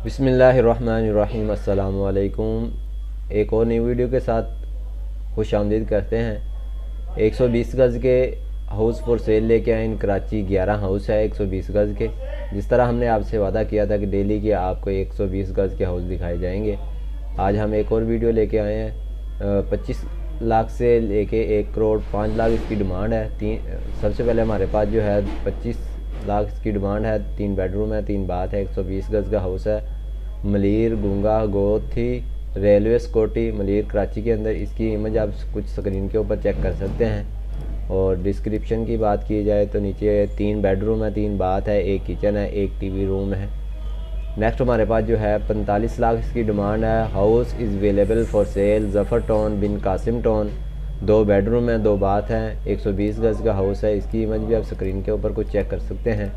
बिस्मिल्लाहिर्रहमानिर्रहीम। अस्सलाम वालेकुम। एक और नई वीडियो के साथ खुश आमदीद करते हैं। 120 गज़ के हाउस फॉर सेल लेके आए इन कराची। 11 हाउस है 120 गज़ के। जिस तरह हमने आपसे वादा किया था कि डेली के आपको 120 गज़ के हाउस दिखाए जाएंगे, आज हम एक और वीडियो लेके आए हैं। 25 लाख से लेके 1 करोड़ 5 लाख इसकी डिमांड है। सबसे पहले हमारे पास जो है 25 लाख इसकी डिमांड है। 3 बेडरूम है, 3 बाथ है, 120 गज़ का हाउस है। मलीर गुंगा गोथी रेलवे सिक्योरिटी मलीर कराची के अंदर। इसकी इमेज आप कुछ स्क्रीन के ऊपर चेक कर सकते हैं। और डिस्क्रिप्शन की बात की जाए तो नीचे 3 बेडरूम है, 3 बाथ है, 1 किचन है, 1 टीवी रूम है। नेक्स्ट हमारे पास जो है 45 लाख इसकी डिमांड है। House is available for sale, Zafar town bin Qasim town. 2 bedroom है, 2 बाथ हैं, 120 गज़ का हाउस है। इसकी इमेज भी आप स्क्रीन के ऊपर कुछ चेक कर सकते हैं।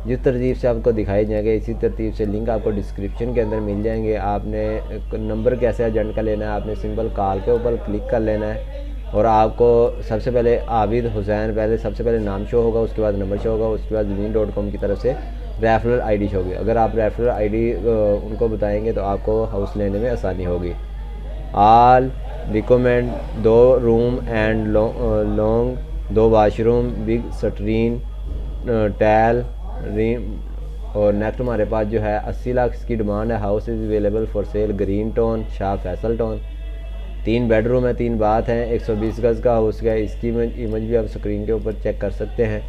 जिस तरतीब से आपको दिखाई जाएंगे इसी तरतीब से लिंक आपको डिस्क्रिप्शन के अंदर मिल जाएंगे। आपने नंबर कैसे एजेंट का लेना है, आपने सिंपल कॉल के ऊपर क्लिक कर लेना है और आपको सबसे पहले आबिद हुसैन पहले सबसे पहले नाम शो होगा, उसके बाद नंबर शो होगा, उसके बाद ज़मीन.com की तरफ से रेफरल आईडी शो होगी। अगर आप रेफरल आईडी उनको बताएंगे तो आपको हाउस लेने में आसानी होगी। All recommend 2 room and long, 2 washroom, big स्ट्रीन टैल रीम। और नेक्स्ट हमारे पास जो है 80 लाख इसकी डिमांड है। House is available for cell, green town, Shah Faisal town. 3 bedroom है, 3 बाथ हैं, 120 गज़ का हाउस है। इसकी इमेज भी आप स्क्रीन के ऊपर चेक कर सकते हैं।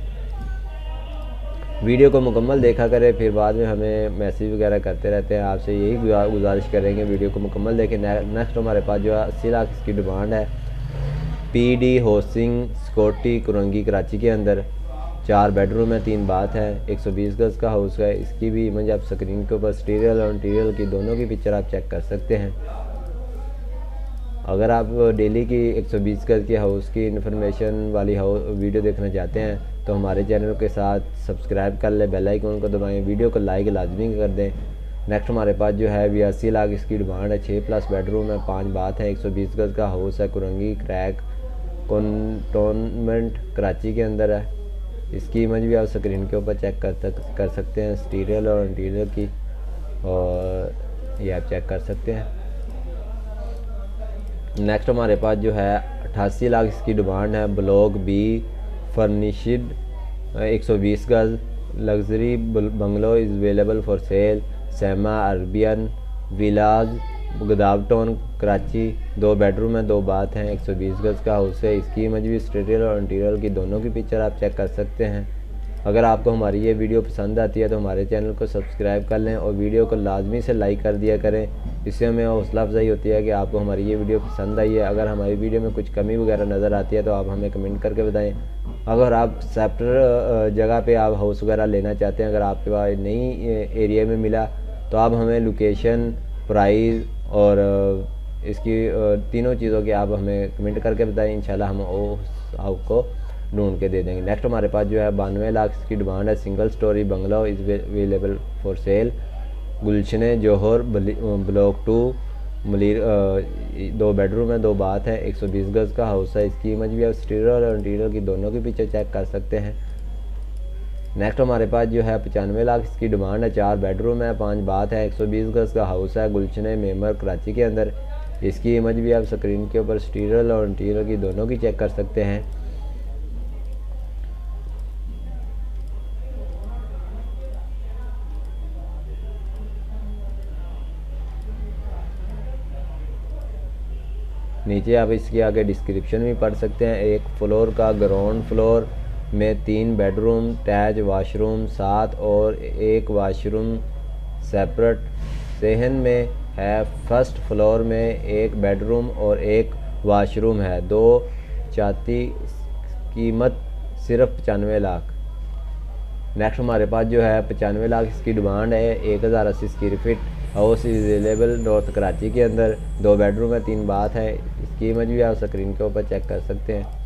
वीडियो को मुकम्मल देखा करें, फिर बाद में हमें मैसेज वगैरह करते रहते हैं। आपसे यही गुजारिश करेंगे वीडियो को मुकम्मल देखें। नेक्स्ट हमारे पास जो है 80 लाख इसकी डिमांड है। PD housing security Korangi Karachi के अंदर। 4 बेडरूम है, 3 बाथ है, 120 गज़ का हाउस है। इसकी भी इमेज आप स्क्रीन के ऊपर स्टीरियल और इंटीरियल की दोनों की पिक्चर आप चेक कर सकते हैं। अगर आप डेली की 120 गज़ के हाउस की इन्फॉर्मेशन वाली वीडियो देखना चाहते हैं तो हमारे चैनल के साथ सब्सक्राइब कर लें, बेल आइकन को दबाएं, वीडियो को लाइक लाजमी कर दें। नेक्स्ट हमारे पास जो है 82 लाख इसकी डिमांड है। 6+ बेडरूम है, 5 बाथ है, 120 गज़ का हाउस है। कुरंगी क्रैक कंटोनमेंट कराची के अंदर है। इसकी इमेज भी आप स्क्रीन के ऊपर चेक कर सकते हैं, स्टीरियल और इंटीरियर की, और ये आप चेक कर सकते हैं। नेक्स्ट हमारे पास जो है 88 लाख इसकी डिमांड है। ब्लॉक बी फर्निशिड 120 गज़ luxury bungalow is available for sale, सेमा अरबियन विलाज गदावटाउन कराची। 2 बेडरूम है, 2 बाथ हैं, 120 गज़ का हाउस है। इसकी इमेज भी एक्सटीरियर और इंटीरियर की दोनों की पिक्चर आप चेक कर सकते हैं। अगर आपको हमारी ये वीडियो पसंद आती है तो हमारे चैनल को सब्सक्राइब कर लें और वीडियो को लाजमी से लाइक कर दिया करें। इससे हमें हौसला अफजाई होती है कि आपको हमारी ये वीडियो पसंद आई है। अगर हमारी वीडियो में कुछ कमी वगैरह नज़र आती है तो आप हमें कमेंट करके बताएं। अगर आप सेपरेट जगह पे आप हाउस वगैरह लेना चाहते हैं, अगर आपके पास नई एरिया में मिला तो आप हमें लोकेशन, प्राइस और इसकी तीनों चीज़ों की आप हमें कमेंट करके बताएं। इंशाल्लाह हम आपको ढूंढ के दे देंगे। नेक्स्ट हमारे पास जो है 92 लाख इसकी डिमांड है। Single storey bungalow is available for sale, Gulshan Jauhar block 2 Malir. 2 bedroom है, 2 बाथ है, 120 गज़ का हाउस है। इसकी इमेज भी आप एक्सटीरियर और इंटीरियर की दोनों की पिक्चर चेक कर सकते हैं। नेक्स्ट हमारे पास जो है 95 लाख इसकी डिमांड है। 4 बेडरूम है, 5 बाथ है, 120 गज़ का हाउस है। गुलशन मेमर कराची के अंदर। इसकी इमेज भी आप स्क्रीन के ऊपर एक्सटीरियर और इंटीरियर की दोनों की चेक कर सकते हैं। नीचे आप इसके आगे डिस्क्रिप्शन भी पढ़ सकते हैं। 1 फ्लोर का ग्राउंड फ्लोर में 3 बेडरूम, अटैच वाशरूम 7 और 1 वाशरूम सेपरेट सहन में है। फर्स्ट फ्लोर में 1 बेडरूम और 1 वाशरूम है। 2 चाहती कीमत सिर्फ 95 लाख। नेक्स्ट हमारे पास जो है 95 लाख इसकी डिमांड है। 1080 square feet house is available north Karachi के अंदर। 2 बेडरूम है, 3 बाथ है। इसकी इमेज भी आप स्क्रीन के ऊपर चेक कर सकते हैं।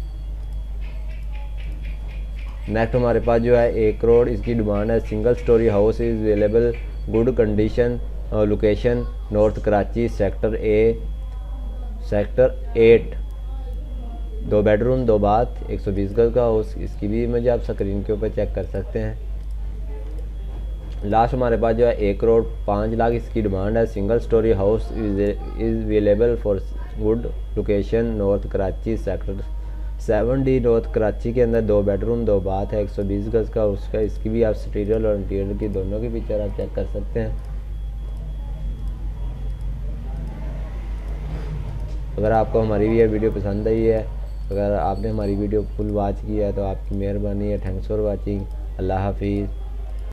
नेक्स्ट हमारे पास जो है 1 करोड़ इसकी डिमांड है। Single story house is available, good condition, location north Karachi, sector 8। 2 bedroom, 2 bath, 120 गज़ का हाउस। इसकी भी इमेज आप स्क्रीन के ऊपर चेक कर सकते हैं। लास्ट हमारे पास जो है 1,05,00,000 इसकी डिमांड है। Single story house is available for good location, north Karachi sector 7D, north Karachi के अंदर 2 बेडरूम 2 बाथ है, 120 गज़ का उसका। इसकी भी आप एक्सटीरियर और इंटीरियर की दोनों की पिक्चर आप चेक कर सकते हैं। अगर आपको हमारी ये वीडियो पसंद आई है, अगर आपने हमारी वीडियो फुल वॉच की है तो आपकी मेहरबानी है। Thanks for watching. अल्लाह हाफिज़।